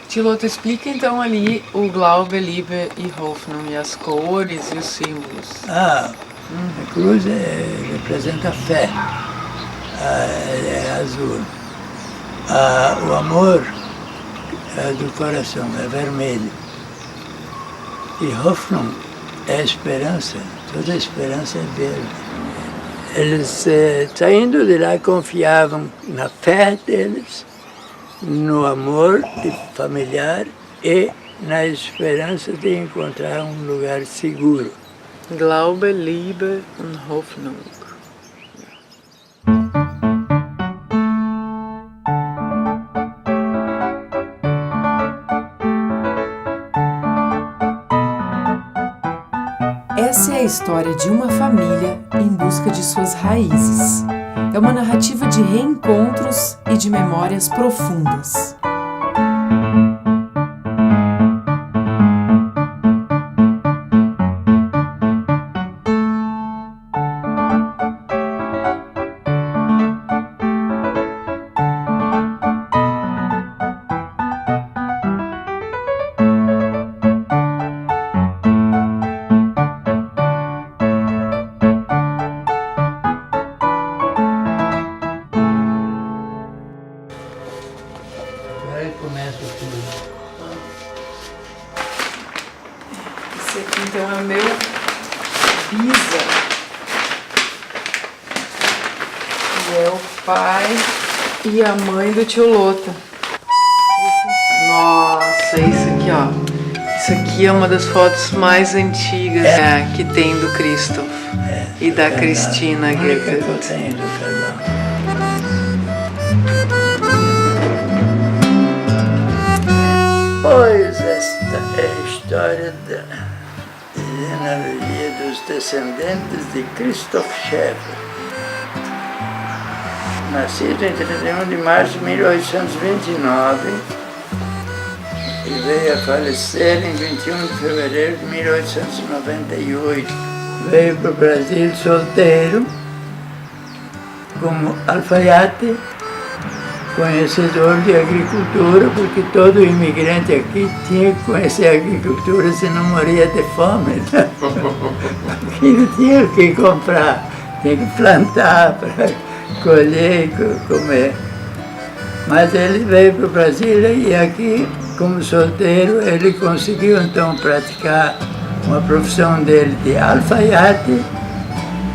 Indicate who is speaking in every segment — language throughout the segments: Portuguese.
Speaker 1: Tio Loto, explica então ali o Glaube, Liebe e Hoffnung, e as cores e os símbolos.
Speaker 2: A cruz representa a fé, é azul. O amor é do coração, é vermelho. E Hoffnung é a esperança, toda a esperança é verde. Eles, saindo de lá, confiavam na fé deles, no amor familiar e na esperança de encontrar um lugar seguro.
Speaker 1: Glaube, Liebe und Hoffnung.
Speaker 3: Essa é a história de uma família em busca de suas raízes. É uma narrativa de reencontros e de memórias profundas.
Speaker 2: Começa tudo.
Speaker 1: Esse aqui então é o meu bisa. E é o pai e a mãe do tio Loto. Nossa, isso aqui, ó. Isso aqui é uma das fotos mais antigas que tem do Christoph e da Cristina Goethe.
Speaker 2: Pois esta é a história da genealogia dos descendentes de Christoph Schäfer, nascido em 31 de março de 1829 e veio a falecer em 21 de fevereiro de 1898. Veio para o Brasil solteiro, como alfaiate, conhecedor de agricultura, porque todo imigrante aqui tinha que conhecer a agricultura, senão morria de fome. Porque não tinha o que comprar, tinha que plantar para colher e comer. Mas ele veio para o Brasil e aqui, como solteiro, ele conseguiu então praticar uma profissão dele de alfaiate.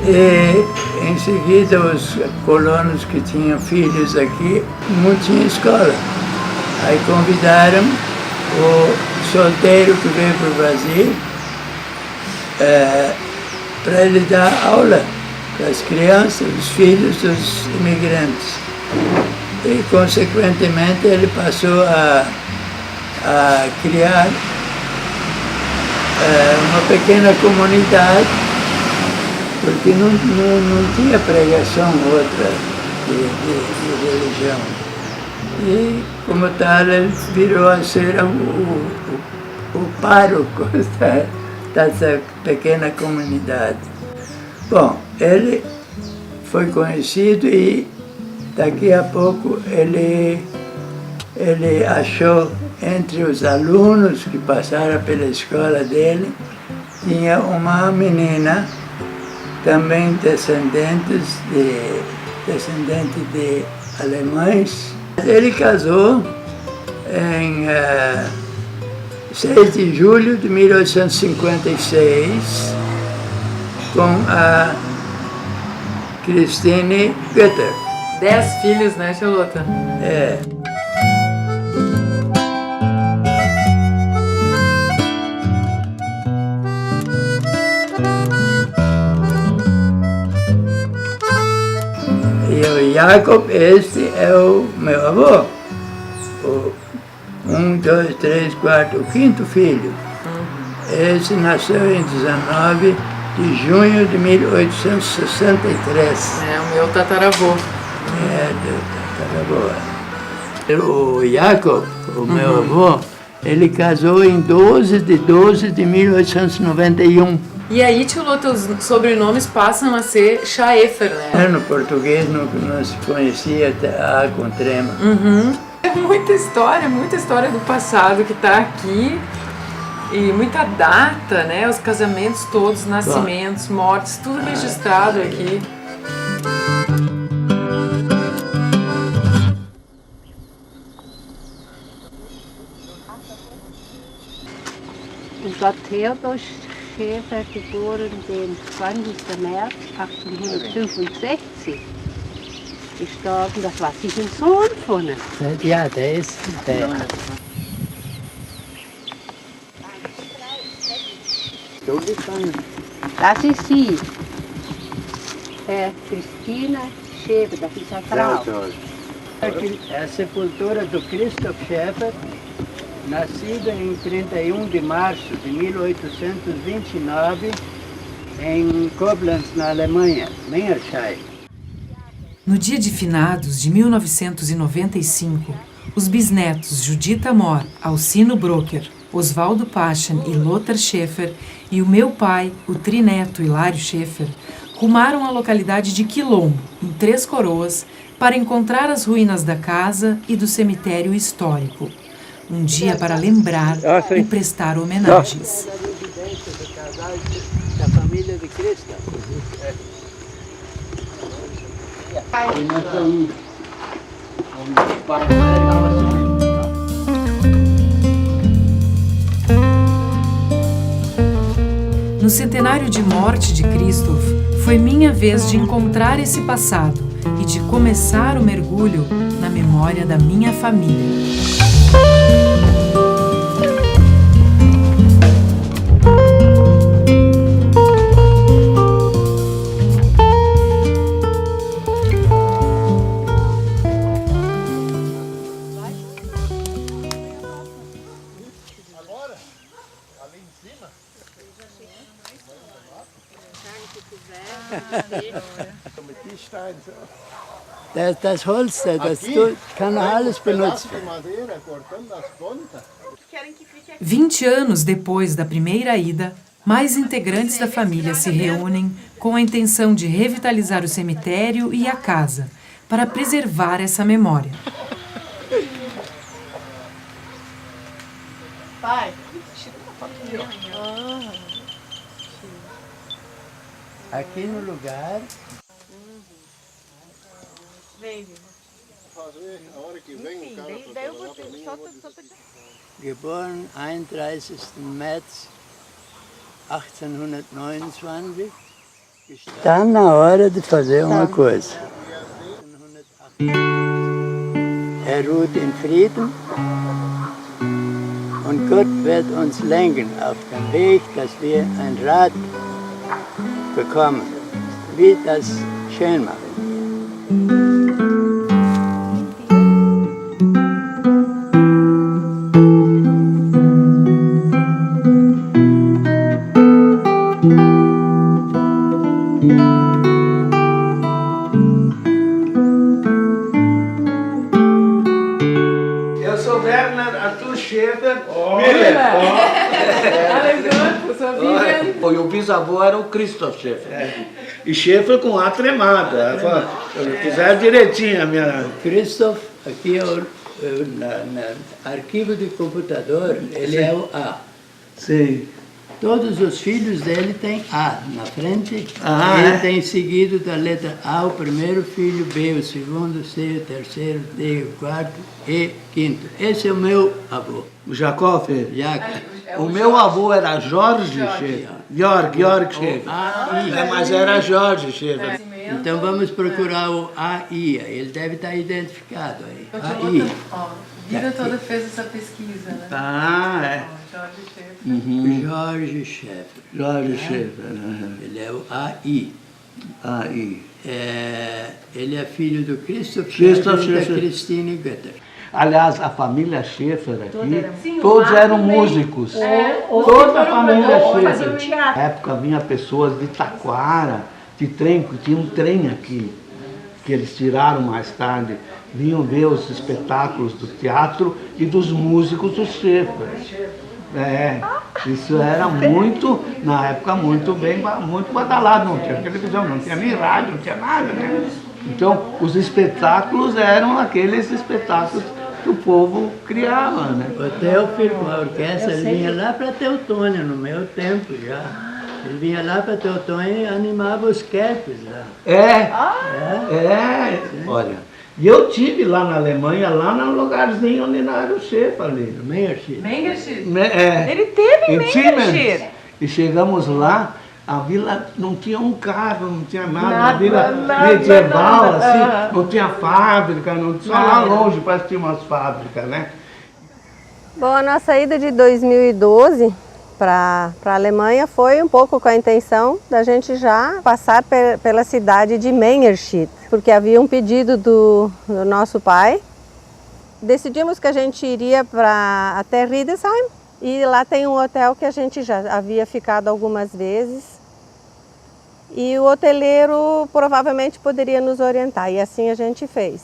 Speaker 2: E em seguida os colonos que tinham filhos aqui não tinham escola. Aí convidaram o solteiro que veio para o Brasil para ele dar aula para as crianças, os filhos dos imigrantes. E consequentemente ele passou a criar uma pequena comunidade, porque não tinha pregação outra de religião. E, como tal, ele virou a ser o pároco dessa pequena comunidade. Bom, ele foi conhecido e, daqui a pouco, ele achou entre os alunos que passaram pela escola dele, tinha uma menina, também descendente de alemães. Ele casou em 6 de julho de 1856 com a Christine Goethe.
Speaker 1: 10 filhos, né, tio Loto?
Speaker 2: É. E o Jacob, este é o meu avô. O 1, 2, 3, 4, o quinto filho. Esse nasceu em 19 de junho de 1863.
Speaker 1: É o meu tataravô.
Speaker 2: Do tataravô. O Jacob, o meu avô, ele casou em 12 de 1891.
Speaker 1: E aí, tio Loto, os sobrenomes passam a ser Schäfer, né?
Speaker 2: No português não se conhecia até A com trema.
Speaker 3: É muita história do passado que está aqui. E muita data, né? Os casamentos todos, nascimentos, mortes, tudo registrado aqui.
Speaker 4: Unser Theodor Schäfer, geboren den 20. März 1865, gestorben, das war sicher ein Sohn von ihm.
Speaker 2: Ja, der ist der.
Speaker 4: Das ist sie, Christina Schäfer, das ist eine Frau.
Speaker 2: É a sepultura do Christoph Schäfer, nascido em 31 de março de 1829 em Koblenz, na Alemanha, Mengersheim.
Speaker 3: No dia de finados de 1995, os bisnetos Judith Amor, Alcino Brocker, Oswaldo Pachen e Lothar Schäfer e o meu pai, o trineto Hilário Schäfer, rumaram à localidade de Quilombo, em Três Coroas, para encontrar as ruínas da casa e do cemitério histórico. Um dia para lembrar e prestar homenagens.
Speaker 2: Da família de Cristo.
Speaker 3: No centenário de morte de Christoph, foi minha vez de encontrar esse passado e de começar o mergulho na memória da minha família.
Speaker 2: Das Holz, kann alles benutzt werden.
Speaker 3: 20 anos depois da primeira ida, mais integrantes da família se reúnem com a intenção de revitalizar o cemitério e a casa, para preservar essa memória.
Speaker 1: Pai,
Speaker 2: Aqui no lugar. Geboren 31. März 1829. Está na hora de fazer uma coisa. Ruht in Frieden und Gott wird uns lenken auf den Weg, dass wir ein Rad bekommen, wie das schön machen.
Speaker 5: Eu sou Werner Arthur Schäfer.
Speaker 6: E o bisavô era o Christoph Schäfer.
Speaker 5: E Schäfer com A tremada. Fizeram direitinho a minha...
Speaker 2: Christoph, aqui é no arquivo de computador, ele é o A.
Speaker 5: Sim.
Speaker 2: Todos os filhos dele têm A na frente. Ele tem seguido da letra A o primeiro filho, B o segundo, C o terceiro, D o quarto e quinto. Esse é o meu avô.
Speaker 5: O Jacó fez?
Speaker 2: Jacob.
Speaker 5: O meu avô era Jorge Schäfer. Georg Schäfer. Mas era Jorge Schäfer.
Speaker 2: Então vamos procurar o AI. Ele deve estar identificado aí. AI.
Speaker 1: A vida toda fez essa pesquisa, né?
Speaker 5: É.
Speaker 1: Jorge Schäfer.
Speaker 2: Jorge Schäfer. Ele é o AI.
Speaker 5: Aí.
Speaker 2: Ele é filho do Christoph Schäfer e da Christine Götter.
Speaker 5: Aliás, a família Schäfer aqui, todos eram músicos. Toda a família Schäfer. Na época vinha pessoas de Taquara, de trem, tinha um trem aqui, que eles tiraram mais tarde. Vinham ver os espetáculos do teatro e dos músicos do Schäfer. Isso era muito, na época, muito badalado. Não tinha televisão, não tinha nem rádio, não tinha nada, né? Então, os espetáculos eram aqueles espetáculos que o povo criava, né?
Speaker 2: O Teófilo com a orquestra, ele vinha lá para Teutônia, no meu tempo já. Ele vinha lá para Teutônia e animava os quepes lá.
Speaker 5: Olha. E eu tive lá na Alemanha, lá no lugarzinho onde não era o chefe ali.
Speaker 2: Mengershit.
Speaker 3: Ele teve em Mengershit.
Speaker 5: E chegamos lá, a vila não tinha um carro, não tinha nada. Uma vila medieval, assim, não tinha fábrica, não tinha lá longe, parece que tinha umas fábricas, né?
Speaker 7: Bom, a nossa ida de 2012 para a Alemanha foi um pouco com a intenção da gente já passar pela cidade de Mengershit, porque havia um pedido do nosso pai. Decidimos que a gente iria até Riedesheim, e lá tem um hotel que a gente já havia ficado algumas vezes. E o hoteleiro provavelmente poderia nos orientar, e assim a gente fez.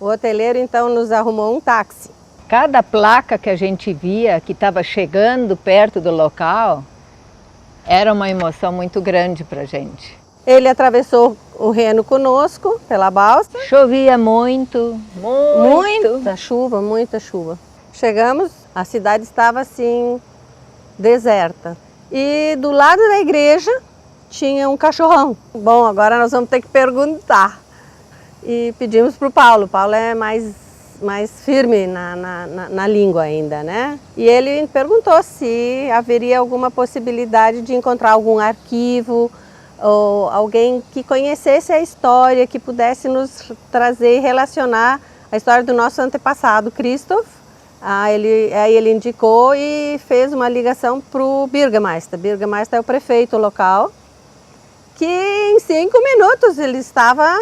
Speaker 7: O hoteleiro então nos arrumou um táxi.
Speaker 8: Cada placa que a gente via que estava chegando perto do local era uma emoção muito grande para a gente.
Speaker 7: Ele atravessou o Reno conosco pela balsa.
Speaker 8: Chovia muito.
Speaker 7: Muita chuva. Chegamos, a cidade estava assim, deserta. E do lado da igreja tinha um cachorrão. Bom, agora nós vamos ter que perguntar. E pedimos para o Paulo. O Paulo é mais firme na língua ainda, né? E ele perguntou se haveria alguma possibilidade de encontrar algum arquivo ou alguém que conhecesse a história, que pudesse nos trazer e relacionar a história do nosso antepassado, Christoph. Aí ele indicou e fez uma ligação para o Bürgermeister. O Bürgermeister é o prefeito local, que em 5 minutos ele estava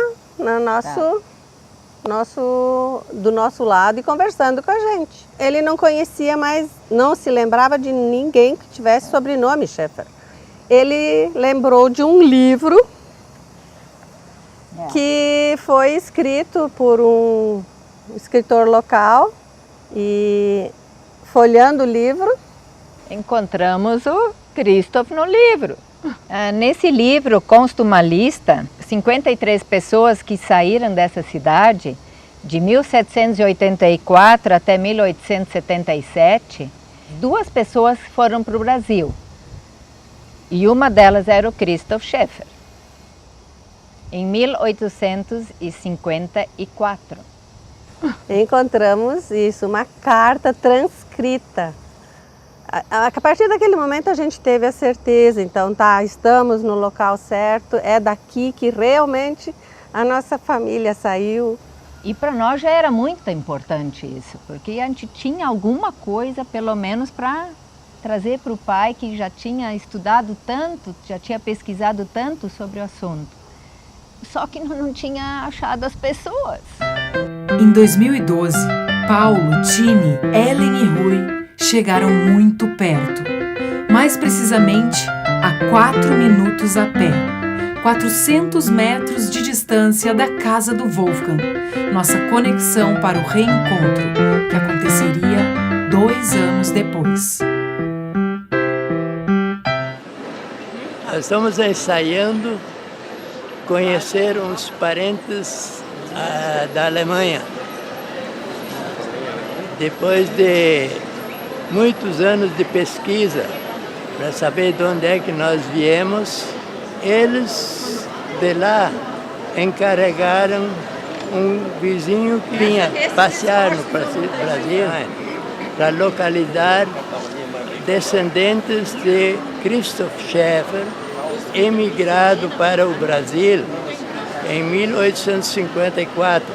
Speaker 7: do nosso lado e conversando com a gente. Ele não conhecia, mas não se lembrava de ninguém que tivesse sobrenome Schäfer. Ele lembrou de um livro que foi escrito por um escritor local, e folheando o livro
Speaker 8: encontramos o Christoph no livro. Nesse livro consta uma lista, 53 pessoas que saíram dessa cidade de 1784 até 1877. 2 pessoas foram para o Brasil e uma delas era o Christoph Schäfer, em 1854.
Speaker 7: Encontramos isso, uma carta transcrita. A partir daquele momento a gente teve a certeza, então estamos no local certo, é daqui que realmente a nossa família saiu.
Speaker 8: E para nós já era muito importante isso, porque a gente tinha alguma coisa, pelo menos, para trazer para o pai, que já tinha estudado tanto, já tinha pesquisado tanto sobre o assunto. Só que não tinha achado as pessoas.
Speaker 3: Em 2012, Paulo, Tini, Ellen e Rui chegaram muito perto. Mais precisamente, a 4 minutos a pé. 400 metros de distância da casa do Wolfgang. Nossa conexão para o reencontro, que aconteceria 2 anos depois.
Speaker 2: Nós estamos ensaiando conhecer uns parentes da Alemanha. Depois de muitos anos de pesquisa para saber de onde é que nós viemos, eles de lá encarregaram um vizinho que vinha passear no Brasil para localizar descendentes de Christoph Schäfer, emigrado para o Brasil em 1854,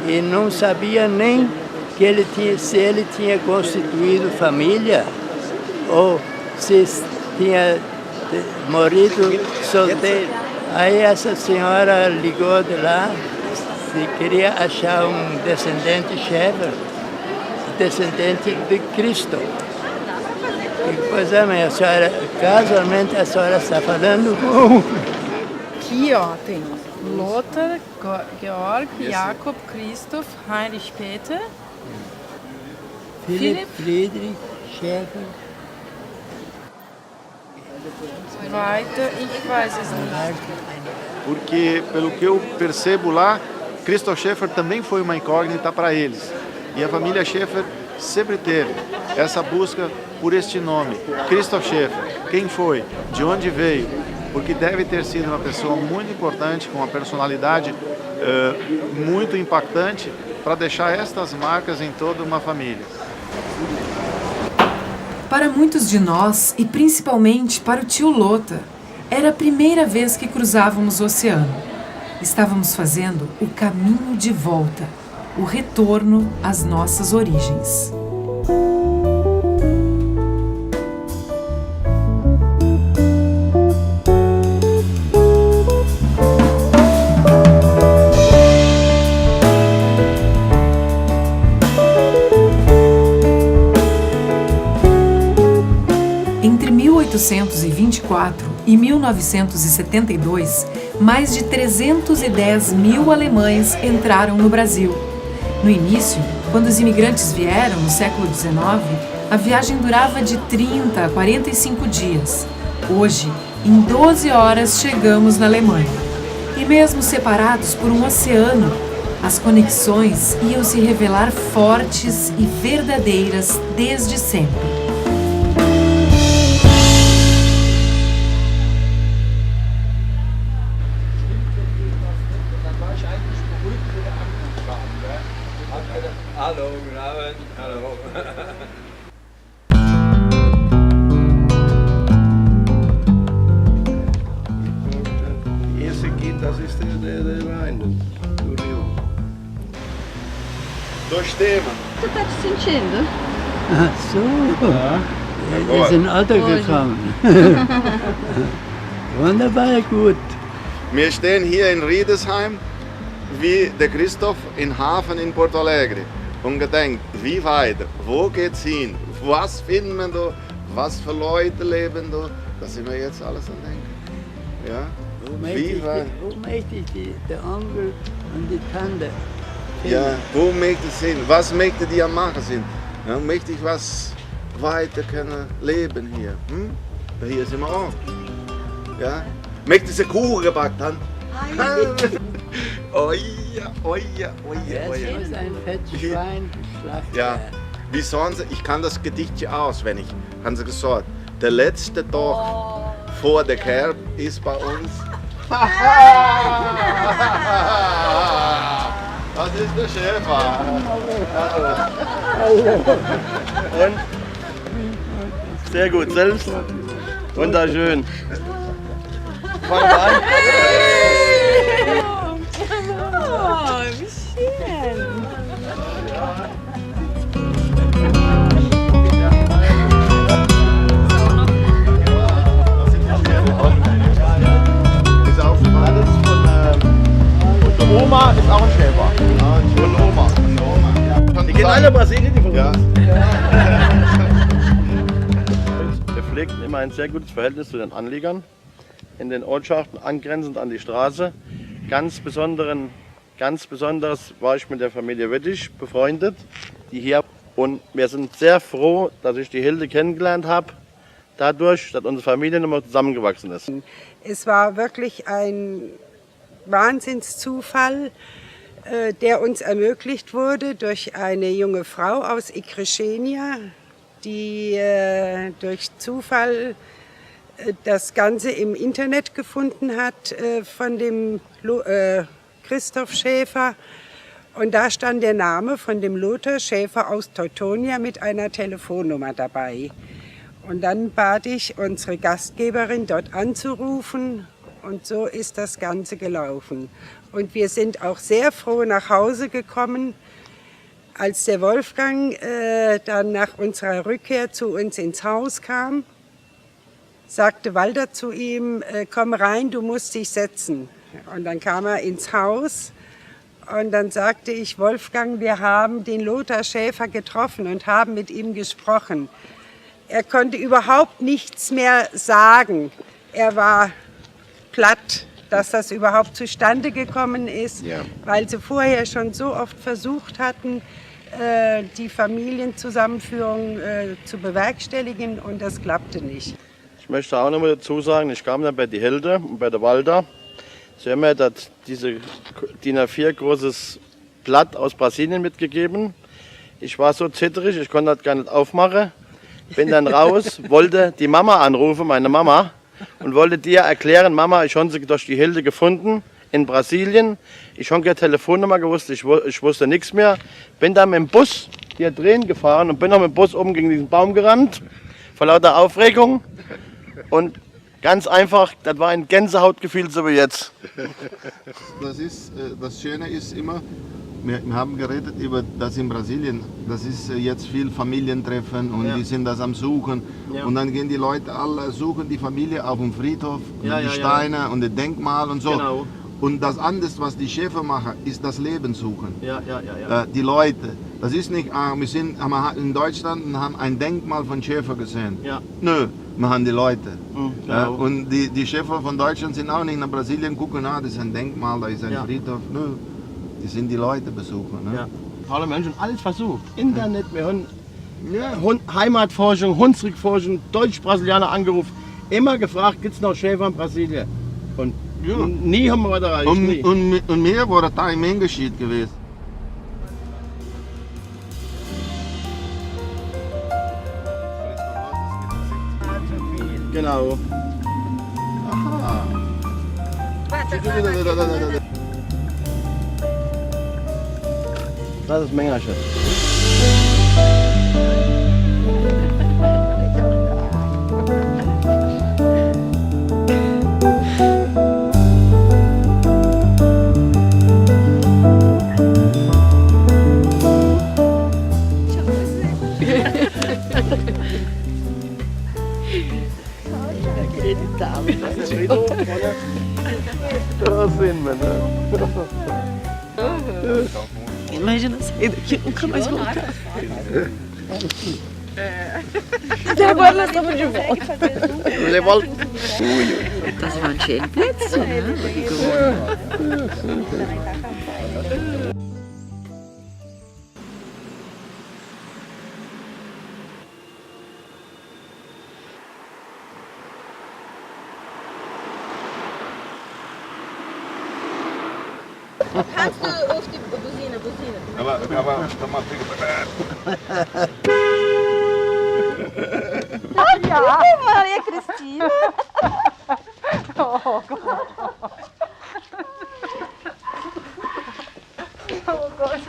Speaker 2: e não sabia nem que se ele tinha constituído família ou se tinha morrido solteiro. Aí essa senhora ligou de lá, se queria achar um descendente Schäfer, descendente de Cristo. Que coisa, minha senhora, casualmente a senhora está falando com...
Speaker 9: Aqui, ó, tem Lothar, Georg, Jakob, Christoph, Heinrich Peter, Philipp,
Speaker 2: Friedrich, Schäfer.
Speaker 9: weiter, ich weiß es nicht.
Speaker 10: Porque, pelo que eu percebo lá, Christoph Schäfer também foi uma incógnita para eles. E a família Schaeffer sempre teve essa busca por este nome, Christoph Schaeffer. Quem foi? De onde veio? Porque deve ter sido uma pessoa muito importante, com uma personalidade muito impactante, para deixar estas marcas em toda uma família.
Speaker 3: Para muitos de nós, e principalmente para o tio Lothar, era a primeira vez que cruzávamos o oceano. Estávamos fazendo o caminho de volta, o retorno às nossas origens. Entre 1824 e 1972, mais de 310 mil alemães entraram no Brasil. No início, quando os imigrantes vieram no século XIX, a viagem durava de 30 a 45 dias. Hoje, em 12 horas chegamos na Alemanha. E mesmo separados por um oceano, as conexões iam se revelar fortes e verdadeiras desde sempre.
Speaker 6: Hallo, guten Abend. Hallo.
Speaker 10: Esse aqui, das estrelas de Rhein, do Rio. Do Esteban.
Speaker 7: Você está te sentindo?
Speaker 2: Ach so, wir sind Alter gekommen. Wunderbar gut.
Speaker 10: Wir stehen hier in Riedesheim, wie der Christoph in Hafen in Porto Alegre. Und gedenkt, wie weiter, wo geht's hin, was finden wir da, was für Leute leben da, das sind wir jetzt alles am Denken. Ja?
Speaker 2: Wo möchte ich der Onkel und die Tante?
Speaker 10: Ja, wo möchte es hin, was möchte die am machen sind? Ja, möchte ich was weiter können leben hier? Hm? Hier sind wir auch. Ja? Möchte sie Kuchen gebacken haben? Oh ja, oh ja, oh ja, oh ja.
Speaker 2: Jetzt muss ein Fettschwein geschlachtet
Speaker 10: Ja,
Speaker 2: werden.
Speaker 10: wie sagen sie, ich kann das Gedichtchen auswendig, haben sie gesagt. Der letzte Tag vor der Kerb ist bei uns. Das ist der Schäfer.
Speaker 11: Und sehr gut, selbst. Wunderschön. Fangen wir an.
Speaker 9: Oh, wie schön.
Speaker 10: Ist auch alles von
Speaker 11: Unsere Oma ist auch ein Schäfer.
Speaker 10: und Oma.
Speaker 11: Die gehen alle Brasilien, die von
Speaker 10: Ja.
Speaker 11: uns. Wir pflegten immer ein sehr gutes Verhältnis zu den Anliegern. In den Ortschaften angrenzend an die Straße. Ganz besonderes war ich mit der Familie Wettig befreundet, die hier. Und wir sind sehr froh, dass ich die Hilde kennengelernt habe, dadurch, dass unsere Familie immer zusammengewachsen ist.
Speaker 12: Es war wirklich ein Wahnsinnszufall, der uns ermöglicht wurde durch eine junge Frau aus Ikreschenia, die durch Zufall das Ganze im Internet gefunden hat von dem Christoph Schaeffer. Und da stand der Name von dem Lothar Schaeffer aus Teutonia mit einer Telefonnummer dabei. Und dann bat ich unsere Gastgeberin, dort anzurufen. Und so ist das Ganze gelaufen. Und wir sind auch sehr froh nach Hause gekommen, als der Wolfgang dann nach unserer Rückkehr zu uns ins Haus kam. Sagte Walter zu ihm, komm rein, du musst dich setzen. Und dann kam er ins Haus und dann sagte ich, Wolfgang, wir haben den Lothar Schaeffer getroffen und haben mit ihm gesprochen. Er konnte überhaupt nichts mehr sagen. Er war platt, dass das überhaupt zustande gekommen ist, ja, weil sie vorher schon so oft versucht hatten, die Familienzusammenführung zu bewerkstelligen und das klappte nicht.
Speaker 11: Ich möchte auch noch mal dazu sagen, ich kam dann bei die Hilde und bei der Walter. Sie haben mir diese DIN A4 großes Blatt aus Brasilien mitgegeben. Ich war so zitterig, ich konnte das gar nicht aufmachen. Bin dann raus, wollte die Mama anrufen, meine Mama, und wollte dir erklären, Mama, ich habe sie durch die Hilde gefunden in Brasilien. Ich habe keine Telefonnummer gewusst, ich wusste nichts mehr. Bin dann mit dem Bus hier drehen gefahren und bin noch mit dem Bus oben gegen diesen Baum gerannt, vor lauter Aufregung. Und ganz einfach, das war ein Gänsehautgefühl, so wie jetzt.
Speaker 10: Das Schöne ist immer, wir haben geredet über das in Brasilien. Das ist jetzt viel Familientreffen und die sind das am Suchen. Ja. Und dann gehen die Leute alle suchen die Familie auf dem Friedhof, die Steine und das Denkmal und so. Genau. Und das andere, was die Schäfer machen, ist das Leben suchen. Die Leute. Das ist nicht, wir sind in Deutschland und haben ein Denkmal von Schäfer gesehen. Ja. Nö, wir haben die Leute. Genau. Und die Schäfer von Deutschland sind auch nicht nach Brasilien gucken, das ist ein Denkmal, da ist ein Friedhof. Nö. Die sind die Leute besuchen. Ne?
Speaker 11: Ja. Alle Menschen alles versucht. Internet, wir haben Heimatforschung, Hunsrückforschung, Deutsch-Brasilianer angerufen. Immer gefragt, gibt es noch Schäfer in Brasilien? Und nie haben wir was erreicht.
Speaker 10: Und mir war da im Unterschied gewesen.
Speaker 11: Genau.
Speaker 10: Aha.
Speaker 11: Das ist Mengersche. Da sind wir, ne?
Speaker 1: Imagina sair daqui e nunca mais voltar.
Speaker 9: Até agora nós estamos de volta.
Speaker 1: Das waren schöne Plätze, ne?
Speaker 9: Kannst du auf die Buzina?
Speaker 10: Aber komm mal,
Speaker 9: Ja, Maria Cristina. Oh Gott. Oh Gott.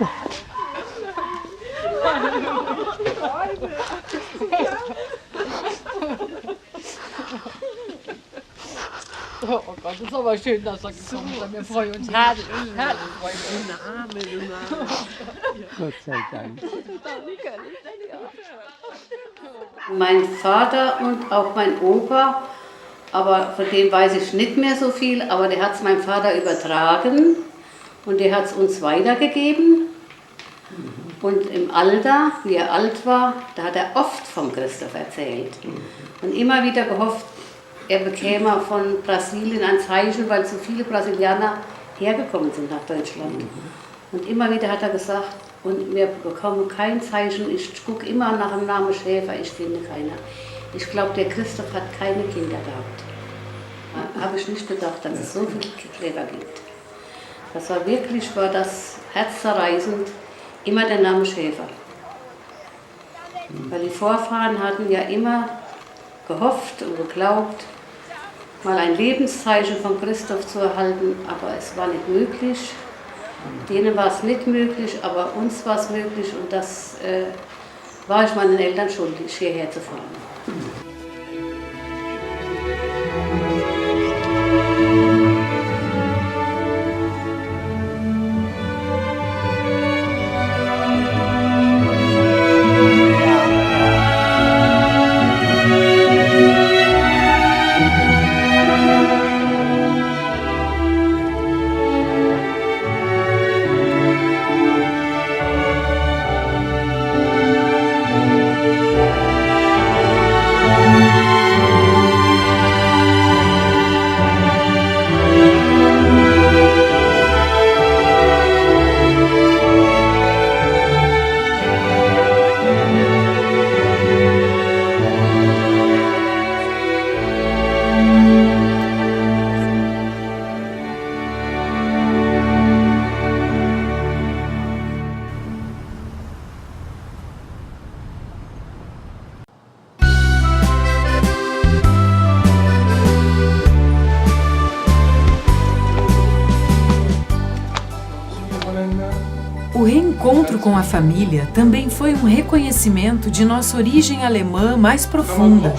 Speaker 9: Oh Gott, das ist aber schön, dass er gekommen ist. Wir freuen uns herrlich.
Speaker 2: Gott sei Dank.
Speaker 4: Mein Vater und auch mein Opa, aber von dem weiß ich nicht mehr so viel, aber der hat es meinem Vater übertragen und der hat es uns weitergegeben. Und im Alter, wie er alt war, da hat er oft vom Christoph erzählt und immer wieder gehofft, er bekäme von Brasilien ein Zeichen, weil so viele Brasilianer hergekommen sind nach Deutschland. Und immer wieder hat er gesagt, und wir bekommen kein Zeichen, ich gucke immer nach dem Namen Schäfer, ich finde keiner. Ich glaube, der Christoph hat keine Kinder gehabt. Habe ich nicht gedacht, dass es so viele Schäfer gibt. Das war das herzzerreißend, immer der Name Schäfer. Weil die Vorfahren hatten ja immer gehofft und geglaubt, mal ein Lebenszeichen von Christoph zu erhalten, aber es war nicht möglich. Denen war es nicht möglich, aber uns war es möglich und das war ich meinen Eltern schuldig, hierher zu fahren.
Speaker 3: com a família também foi um reconhecimento de nossa origem alemã mais profunda,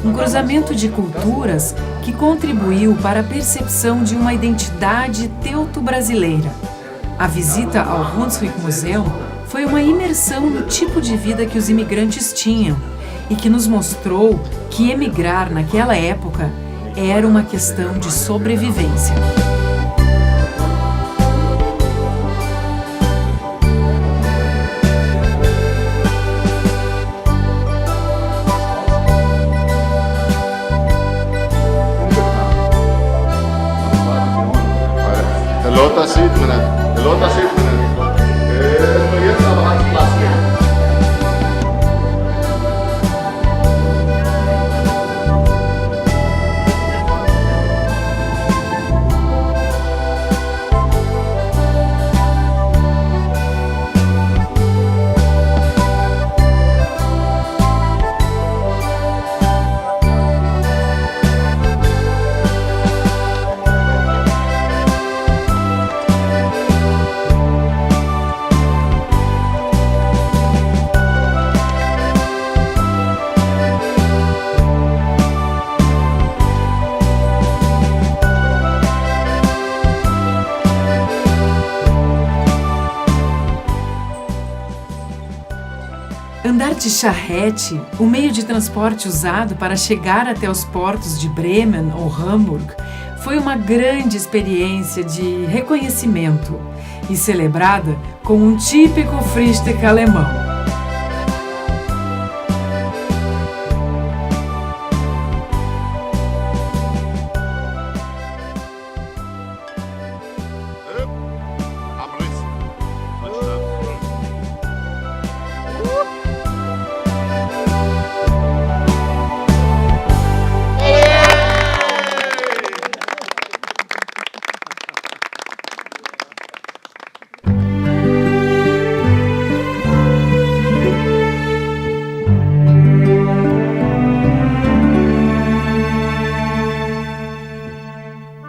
Speaker 3: um cruzamento de culturas que contribuiu para a percepção de uma identidade teuto-brasileira. A visita ao Hunsrück Museum foi uma imersão no tipo de vida que os imigrantes tinham e que nos mostrou que emigrar naquela época era uma questão de sobrevivência.
Speaker 10: Lothar sieht man nicht. Der Lothar sieht man nicht. Jetzt aber hat es Platz.
Speaker 3: Andar de charrete, o meio de transporte usado para chegar até os portos de Bremen ou Hamburg, foi uma grande experiência de reconhecimento e celebrada com um típico Frühstück alemão.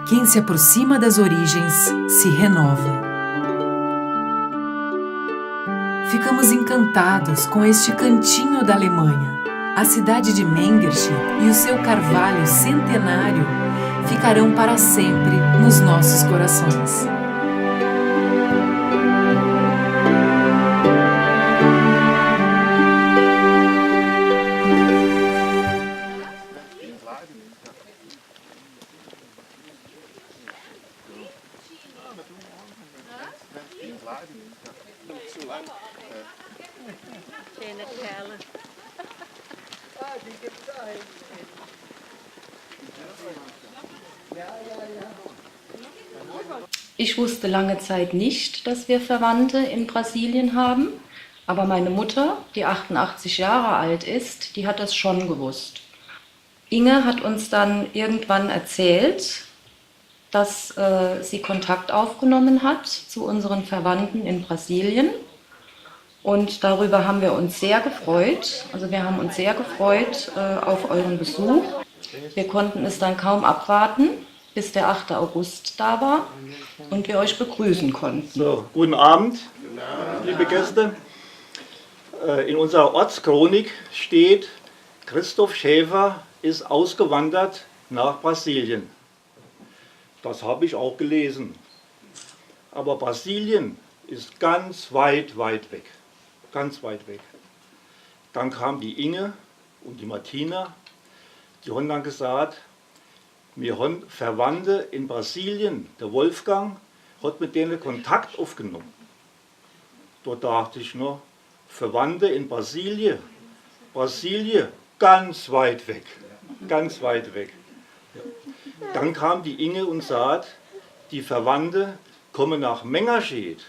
Speaker 3: Quem se aproxima das origens se renova. Ficamos encantados com este cantinho da Alemanha. A cidade de Mengershi e o seu carvalho centenário ficarão para sempre nos nossos corações.
Speaker 13: Ich wusste lange Zeit nicht, dass wir Verwandte in Brasilien haben, aber meine Mutter, die 88 Jahre alt ist, die hat das schon gewusst. Inge hat uns dann irgendwann erzählt, dass sie Kontakt aufgenommen hat zu unseren Verwandten in Brasilien. Und darüber haben wir uns sehr gefreut. Also wir haben uns sehr gefreut auf euren Besuch. Wir konnten es dann kaum abwarten, bis der 8. August da war und wir euch begrüßen konnten.
Speaker 14: So, guten Abend, liebe Gäste. In unserer Ortschronik steht, Christoph Schäfer ist ausgewandert nach Brasilien. Das habe ich auch gelesen. Aber Brasilien ist ganz weit, weit weg. Ganz weit weg. Dann kam die Inge und die Martina, die haben dann gesagt, wir haben Verwandte in Brasilien. Der Wolfgang hat mit denen Kontakt aufgenommen. Da dachte ich noch, Verwandte in Brasilien. Brasilien, ganz weit weg. Ganz weit weg. Ja. Dann kam die Inge und sagt, die Verwandte kommen nach Mengerstedt.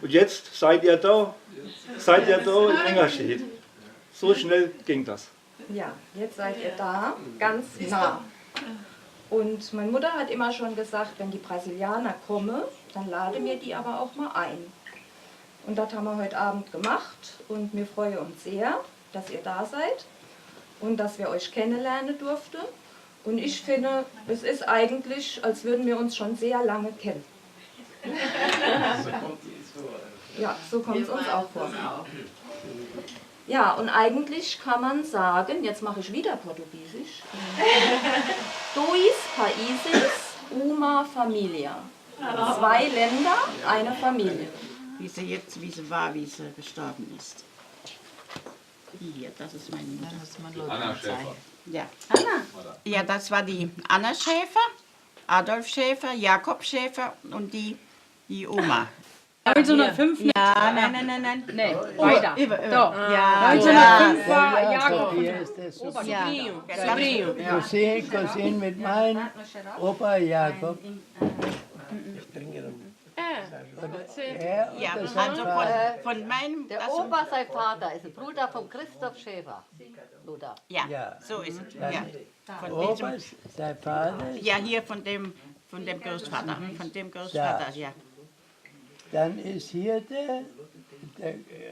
Speaker 14: Und jetzt seid ihr da. Seid ihr da in Mengerstedt. So schnell ging das.
Speaker 15: Ja, jetzt seid ihr da, ganz nah. Und meine Mutter hat immer schon gesagt, wenn die Brasilianer kommen, dann laden wir die aber auch mal ein. Und das haben wir heute Abend gemacht und wir freuen uns sehr, dass ihr da seid und dass wir euch kennenlernen durften. Und ich finde, es ist eigentlich, als würden wir uns schon sehr lange kennen. Ja, so kommt es uns auch vor. Ja, und eigentlich kann man sagen, jetzt mache ich wieder Portugiesisch. Dois países, uma familia. 2 Länder, eine Familie.
Speaker 16: Wie sie jetzt, wie sie war, wie sie gestorben ist. Hier, das ist meine Mutter.
Speaker 17: Anna Schäfer.
Speaker 16: Ja. Anna? Ja, das war die Anna Schäfer, Adolf Schäfer, Jakob Schäfer und die Oma.
Speaker 9: 1905?
Speaker 16: Ja, nein.
Speaker 9: Nee, weiter.
Speaker 16: Da. Ja,
Speaker 9: 1905 war Jakob.
Speaker 2: Hier ist der
Speaker 9: Sobrinho.
Speaker 2: Cousin mit meinem Opa Jakob.
Speaker 16: Ja, also von meinem...
Speaker 18: Der Opa, sein Vater, ist ein Bruder von Christoph Schäfer. Bruder.
Speaker 16: Ja, so ist es. Ja. Von
Speaker 2: Opa, sein Vater.
Speaker 16: Ja, hier von dem Großvater. Von dem Großvater, ja.
Speaker 2: Dann ist hier der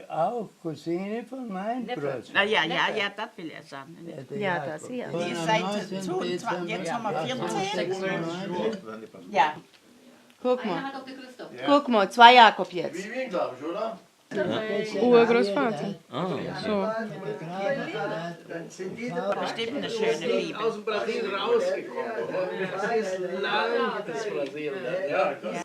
Speaker 2: auch Cousine von meinem Großvater.
Speaker 16: Ja, das will er sagen.
Speaker 18: Ja, das hier.
Speaker 16: Die ist seit 22, jetzt haben wir 14. Ja.
Speaker 18: Guck mal, 2 Jakob jetzt.
Speaker 11: Wie glaube ich, oder?
Speaker 9: Urgroßvater.
Speaker 11: So.
Speaker 16: Bestimmt eine schöne Liebe.
Speaker 11: Aus dem Brasil rausgekommen. Das ist lang, das Brasil. Ja, klar.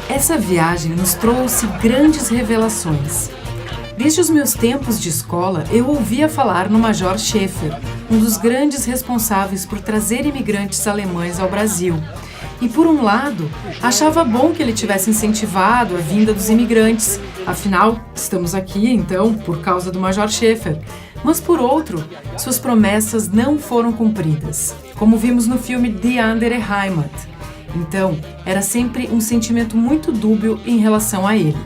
Speaker 3: Essa viagem nos trouxe grandes revelações. Desde os meus tempos de escola, eu ouvia falar no Major Schäfer, um dos grandes responsáveis por trazer imigrantes alemães ao Brasil. E por um lado, achava bom que ele tivesse incentivado a vinda dos imigrantes, afinal, estamos aqui, então, por causa do Major Schäfer. Mas por outro, suas promessas não foram cumpridas, como vimos no filme Die andere Heimat. Então, era sempre um sentimento muito dúbio em relação a ele.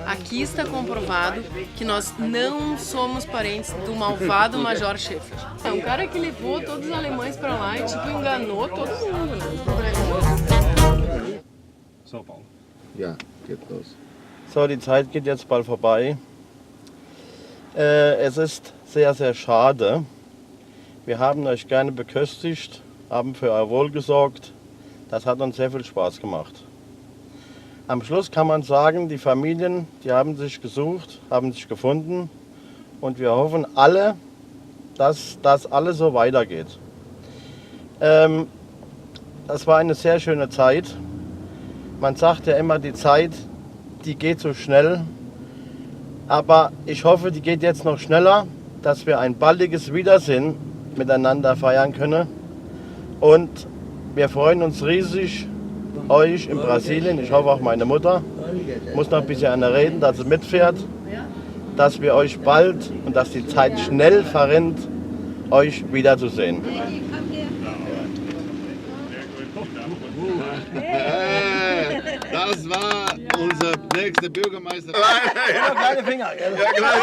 Speaker 1: Aqui está comprovado que nós não somos parentes do malvado Major Schäfer. É um cara que levou todos os alemães para lá e enganou todo mundo, né?
Speaker 11: So, Paul.
Speaker 10: Ja, geht los.
Speaker 11: So, die Zeit geht jetzt bald vorbei. Es ist sehr, sehr schade. Wir haben euch gerne beköstigt, haben für euer Wohl gesorgt. Das hat uns sehr viel Spaß gemacht. Am Schluss kann man sagen, die Familien, die haben sich gesucht, haben sich gefunden und wir hoffen alle, dass das alles so weitergeht. Das war eine sehr schöne Zeit. Man sagt ja immer, die Zeit, die geht so schnell, aber ich hoffe, die geht jetzt noch schneller, dass wir ein baldiges Wiedersehen miteinander feiern können und wir freuen uns riesig, euch in Brasilien, ich hoffe auch meine Mutter, muss noch ein bisschen an der reden, dass sie mitfährt, dass wir euch bald und dass die Zeit schnell verrinnt, euch wiederzusehen.
Speaker 10: Das war unser nächster Bürgermeister.
Speaker 11: Ja, kleine Finger. Ja, kleine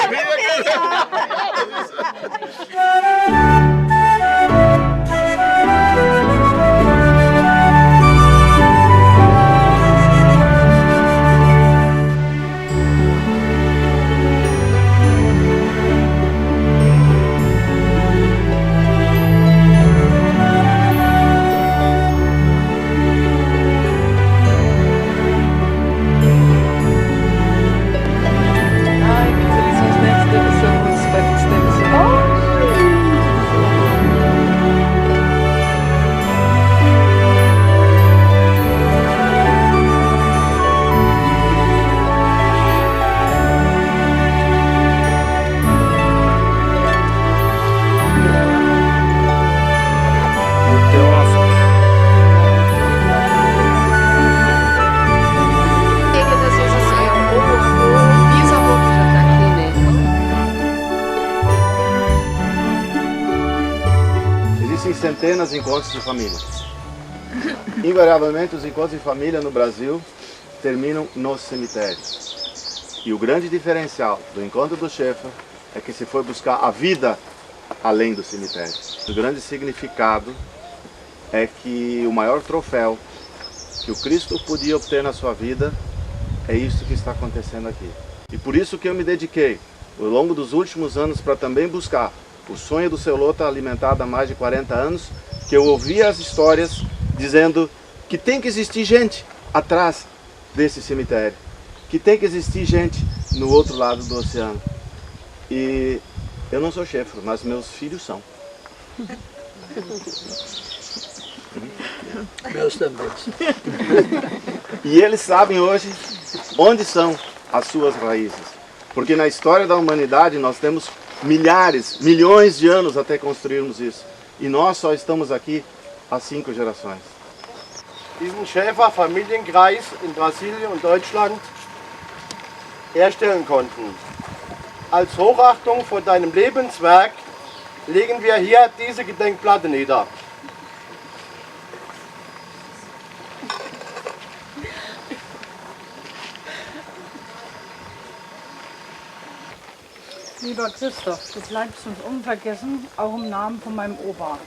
Speaker 10: ter nos encontros de família. Invariavelmente, os encontros de família no Brasil terminam nos cemitérios. E o grande diferencial do encontro do Schaeffer é que se foi buscar a vida além do cemitério. O grande significado é que o maior troféu que o Cristo podia obter na sua vida é isso que está acontecendo aqui. E por isso que eu me dediquei, ao longo dos últimos anos, para também buscar o sonho do seu Lota, alimentado há mais de 40 anos, que eu ouvia as histórias dizendo que tem que existir gente atrás desse cemitério, que tem que existir gente no outro lado do oceano. E eu não sou Schaeffer, mas meus filhos são.
Speaker 2: Meus também.
Speaker 10: E eles sabem hoje onde são as suas raízes. Porque na história da humanidade nós temos milhares, milhões de anos até construirmos isso. E nós só estamos aqui há 5 gerações.
Speaker 11: Diesen Schäfer-Familienkreis in Brasilien und Deutschland herstellen konnten. Als Hochachtung vor deinem Lebenswerk legen wir hier diese Gedenkplatte nieder.
Speaker 9: Lieber Christoph, du bleibst uns unvergessen, auch im Namen von meinem Opa.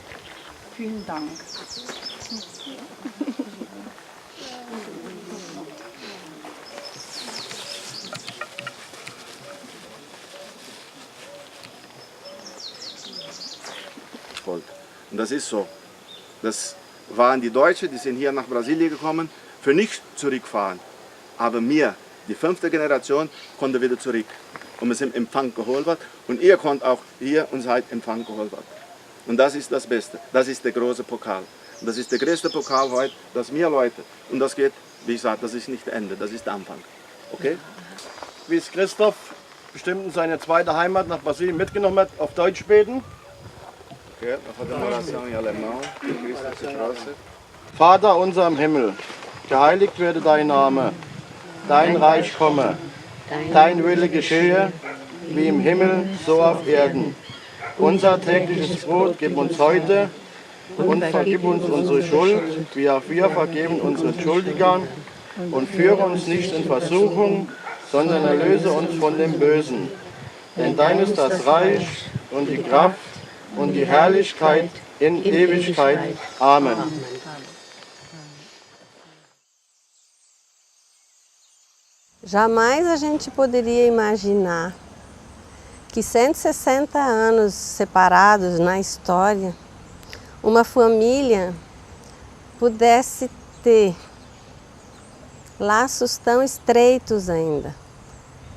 Speaker 9: Vielen Dank.
Speaker 10: Und das ist so. Das waren die Deutschen, die sind hier nach Brasilien gekommen, für nicht zurückfahren. Aber wir, die 5. Generation, konnten wieder zurück. Und wir sind Empfang geholt worden. Und ihr konnt auch hier und seid Empfang geholt worden. Und das ist das Beste. Das ist der große Pokal. Und das ist der größte Pokal heute, dass wir Leute, und das geht, wie ich sage, das ist nicht das Ende, das ist der Anfang. Okay?
Speaker 11: Wie es Christoph bestimmt in seine zweite Heimat nach Brasilien mitgenommen hat, auf Deutsch beten.
Speaker 10: Okay, eine Oração em alemão.
Speaker 11: Vater unser im Himmel, geheiligt werde dein Name, dein Reich komme, dein Wille geschehe, wie im Himmel, so auf Erden. Unser tägliches Brot gib uns heute und vergib uns unsere Schuld, wie auch wir vergeben unseren Schuldigern, und führe uns nicht in Versuchung, sondern erlöse uns von dem Bösen. Denn dein ist das Reich und die Kraft und die Herrlichkeit in Ewigkeit. Amen.
Speaker 7: Jamais a gente poderia imaginar que 160 anos separados na história, uma família pudesse ter laços tão estreitos ainda,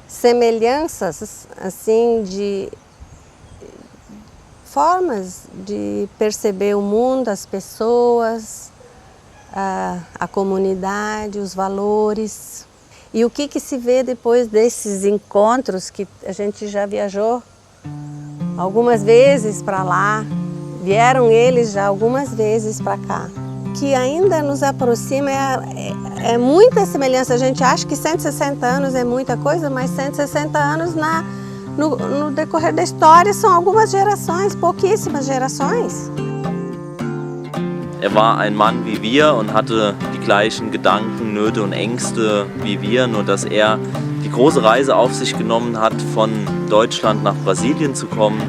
Speaker 7: semelhanças assim de formas de perceber o mundo, as pessoas, a comunidade, os valores. E o que se vê depois desses encontros, que a gente já viajou algumas vezes para lá, vieram eles já algumas vezes para cá, que ainda nos aproxima, é muita semelhança. A gente acha que 160 anos é muita coisa, mas 160 anos no decorrer da história são algumas gerações, pouquíssimas gerações.
Speaker 17: Er war ein Mann wie wir und hatte die gleichen Gedanken, Nöte und Ängste wie wir, nur dass er die große Reise auf sich genommen hat, von Deutschland nach Brasilien zu kommen.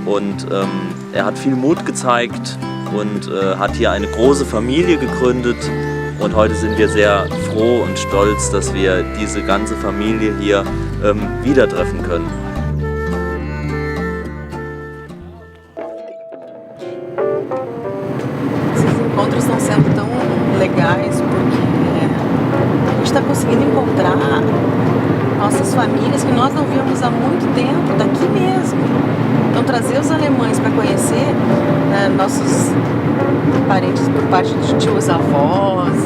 Speaker 17: Und er hat viel Mut gezeigt und hat hier eine große Familie gegründet. Und heute sind wir sehr froh und stolz, dass wir diese ganze Familie hier wieder treffen können.
Speaker 19: Encontros estão sendo tão legais porque a gente está conseguindo encontrar nossas famílias que nós não víamos há muito tempo, daqui mesmo. Então trazer os alemães para conhecer nossos parentes por parte de tios avós,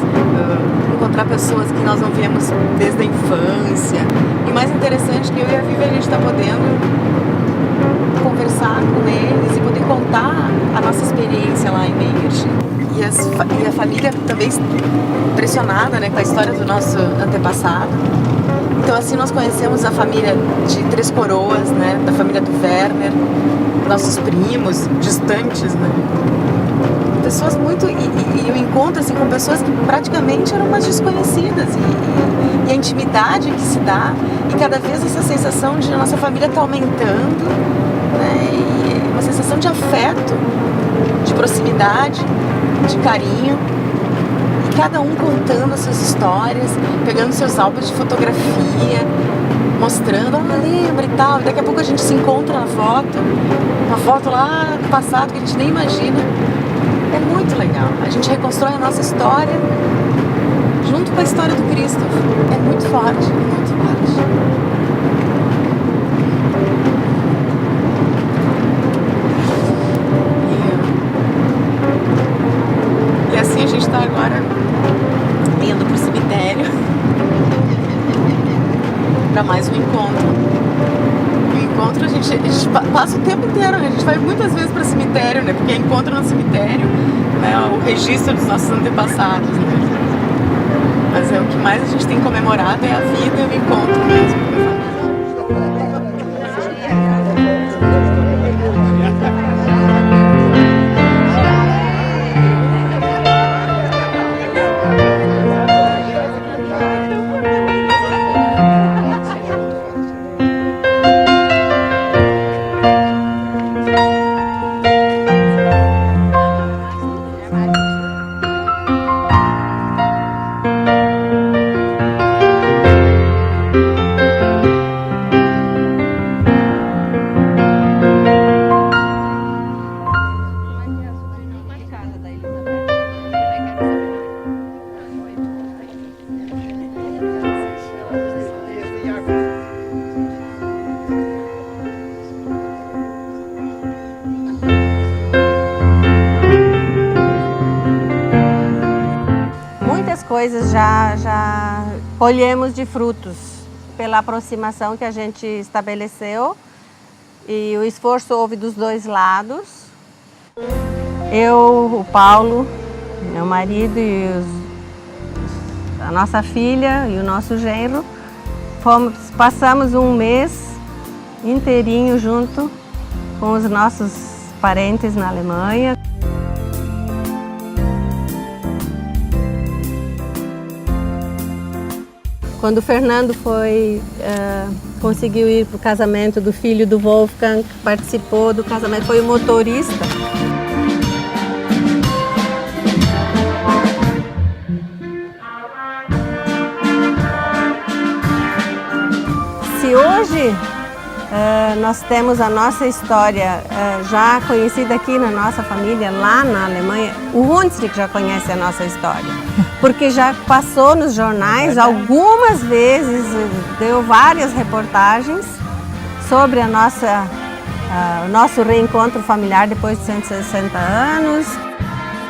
Speaker 19: encontrar pessoas que nós não víamos desde a infância. E mais interessante que eu e a Vivi, a gente está podendo conversar com eles e poder contar a nossa experiência lá em Meiersch. E a família também impressionada, né, com a história do nosso antepassado. Então Então assim nós conhecemos a família de Três Coroas, né? Da família do Werner, nossos primos distantes, né? Pessoas muito... E eu encontro assim, com pessoas que praticamente eram umas desconhecidas. E a intimidade que se dá, e cada vez essa sensação de a nossa família está aumentando, né? E uma sensação de afeto, de proximidade, de carinho. E cada um contando as suas histórias, pegando seus álbuns de fotografia, mostrando, lembra e tal. Daqui a pouco a gente se encontra na foto, uma foto lá do passado que a gente nem imagina. É muito legal. A gente reconstrói a nossa história junto com a história do Cristo. É muito forte, muito forte. E assim a gente está agora indo para o cemitério para mais um encontro. A gente passa o tempo inteiro, a gente vai muitas vezes para o cemitério, né? Porque encontro no cemitério, né, o registro dos nossos antepassados, né? Mas o que mais a gente tem comemorado é a vida e o encontro mesmo com a família.
Speaker 7: Coisas já colhemos de frutos pela aproximação que a gente estabeleceu, e o esforço houve dos dois lados. Eu, o Paulo, meu marido e a nossa filha e o nosso genro passamos um mês inteirinho junto com os nossos parentes na Alemanha. Quando o Fernando conseguiu ir para o casamento do filho do Wolfgang, que participou do casamento, foi o motorista. Se hoje nós temos a nossa história já conhecida aqui na nossa família, lá na Alemanha, o Hunsrück já conhece a nossa história, porque já passou nos jornais algumas vezes, deu várias reportagens sobre o nosso reencontro familiar depois de 160 anos.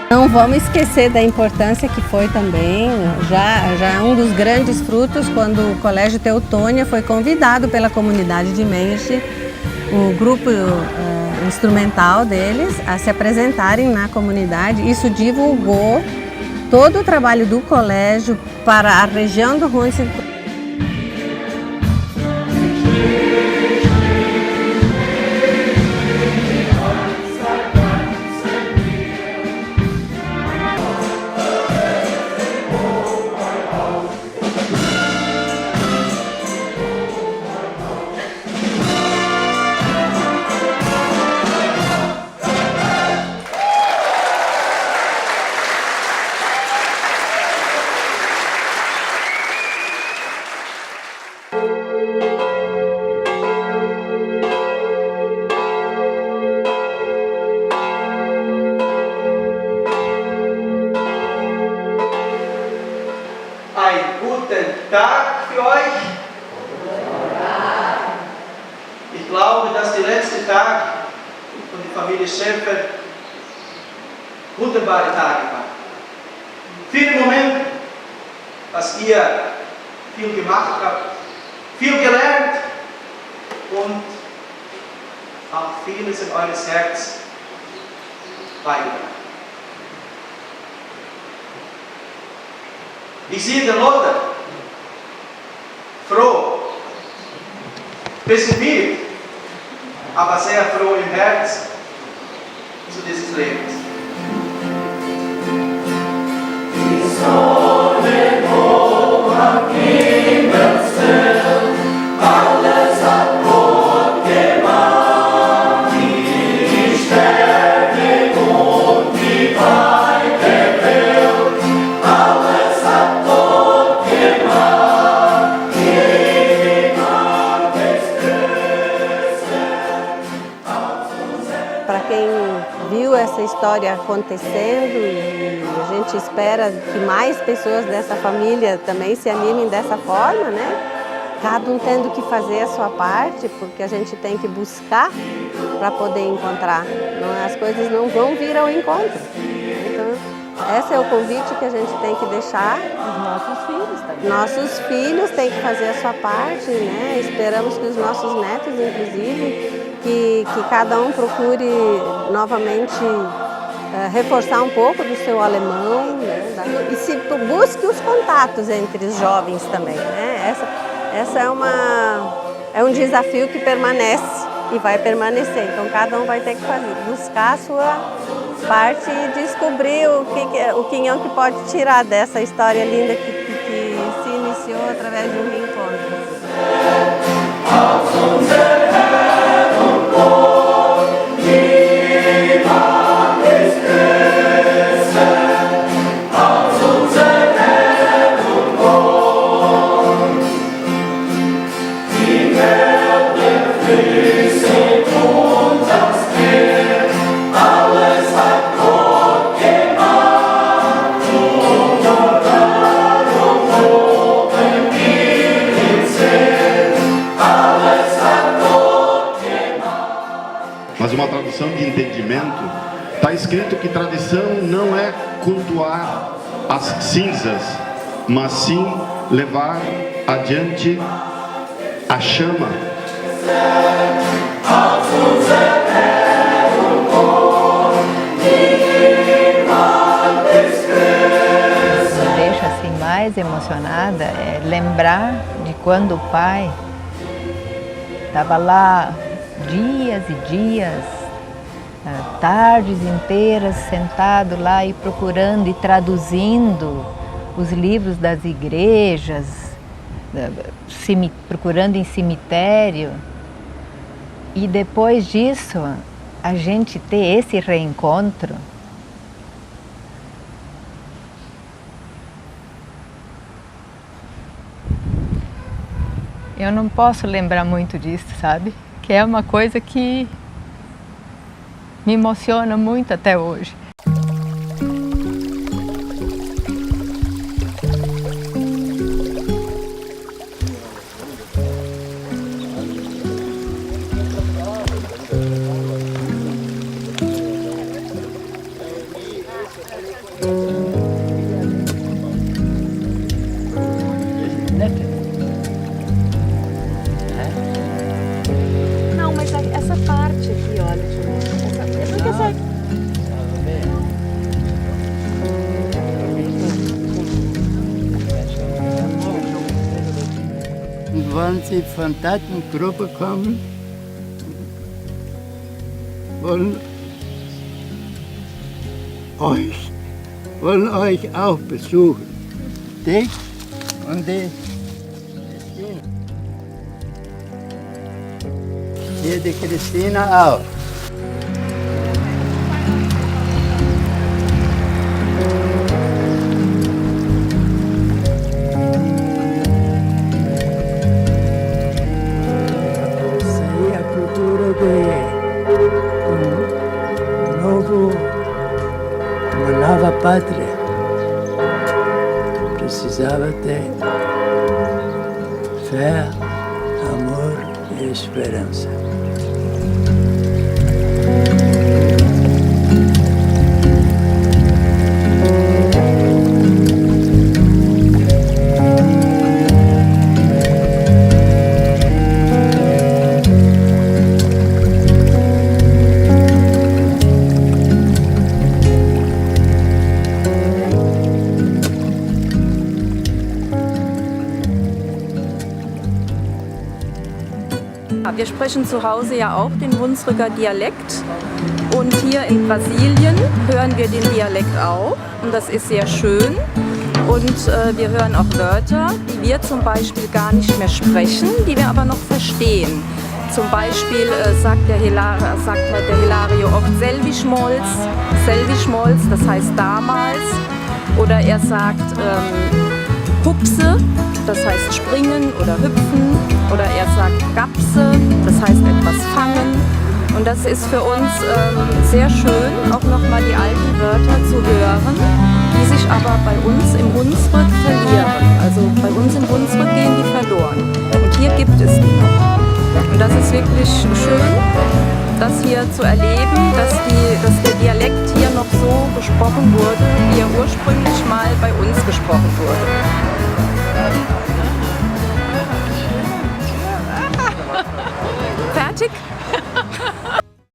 Speaker 7: Não vamos esquecer da importância que foi também, já um dos grandes frutos, quando o Colégio Teutônia foi convidado pela comunidade de Menche, o grupo instrumental deles, a se apresentarem na comunidade. Isso divulgou todo o trabalho do colégio para a região do Hunsrück.
Speaker 5: Tag für euch. Ich glaube, dass die letzten Tage von der Familie Schäfer wunderbare Tage waren. Viele Momente, was ihr viel gemacht habt, viel gelernt und auch vieles in eures Herz beigebracht. Ich sehe den Lothar froh,
Speaker 20: Wissen wir, aber sehr froh im Herz zu dieses Lebens. Die Sonne hoch am Himmelsfeld, alles hat Gott gemacht, die Sterne und die weite Welt, alles hat Gott gemacht, niemand ist größer.
Speaker 7: Para quem viu essa história acontecendo, e a gente espera que mais pessoas dessa família também se animem dessa forma, né? Cada um tendo que fazer a sua parte, porque a gente tem que buscar para poder encontrar. As coisas não vão vir ao encontro. Então, esse é o convite que a gente tem que deixar.
Speaker 19: Os nossos filhos também.
Speaker 7: Nossos filhos têm que fazer a sua parte, né? Esperamos que os nossos netos, inclusive, que cada um procure novamente reforçar um pouco do seu alemão, né? E se busque os contatos entre os jovens também, né? Essa é um desafio que permanece e vai permanecer. Então cada um vai ter que buscar a sua parte e descobrir o quinhão que pode tirar dessa história linda que se iniciou através de um reencontro.
Speaker 21: Mas uma tradução de entendimento, está escrito que tradição não é cultuar as cinzas, mas sim levar adiante a chama.
Speaker 8: Me deixa assim mais emocionada é lembrar de quando o pai estava lá dias e dias, tardes inteiras sentado lá e procurando e traduzindo os livros das igrejas, procurando em cemitério. E depois disso, a gente ter esse reencontro. Eu não posso lembrar muito disso, sabe? Que é uma coisa que me emociona muito até hoje.
Speaker 19: Não, mas essa parte aqui, olha,
Speaker 2: Und wenn Sie von Taten Gruppe kommen, wollen euch auch besuchen. Dich und die Christine. Hier die Christine auch. Uma nova pátria precisava ter fé, amor e esperança.
Speaker 15: Wir sprechen zu Hause ja auch den Hunsrücker Dialekt und hier in Brasilien hören wir den Dialekt auch und das ist sehr schön. Und wir hören auch Wörter, die wir zum Beispiel gar nicht mehr sprechen, die wir aber noch verstehen. Zum Beispiel sagt der Hilario oft Selvischmolz, das heißt damals. Oder er sagt Hupse, das heißt springen oder hüpfen. Oder er sagt Gapse, das heißt etwas fangen. Und das ist für uns sehr schön, auch nochmal die alten Wörter zu hören, die sich aber bei uns im Hunsrück verlieren. Also bei uns im Hunsrück gehen die verloren. Und hier gibt es die noch. Und das ist wirklich schön, das hier zu erleben, dass der Dialekt hier noch so gesprochen wurde, wie er ursprünglich mal bei uns gesprochen wurde. Fertig?